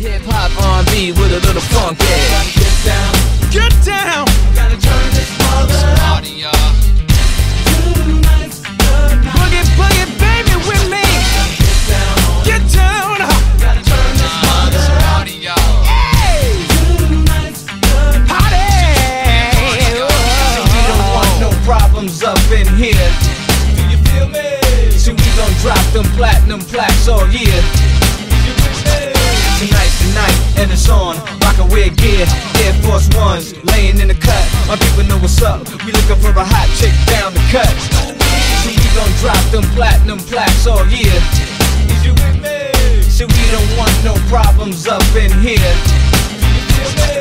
hip hop, R&B with a little funk. Yeah. Get down, Get down. gotta turn this mother up. Tonight's the night. Boogie, boogie, baby, with me. Get down, Get down. gotta turn this mother up. Hey, Tonight's the night. party. See, we don't want no problems up in here. Do you feel me? So we gon' drop them platinum plaques all year. You with me? Tonight's the night, and it's on. Rockin' weird gear, Air Force Ones, laying in the cut. My people know what's up. We looking for a hot chick down the cut. So we gon' drop them platinum plaques all year. Is you with me? So we don't want no problems up in here. Do you feel me?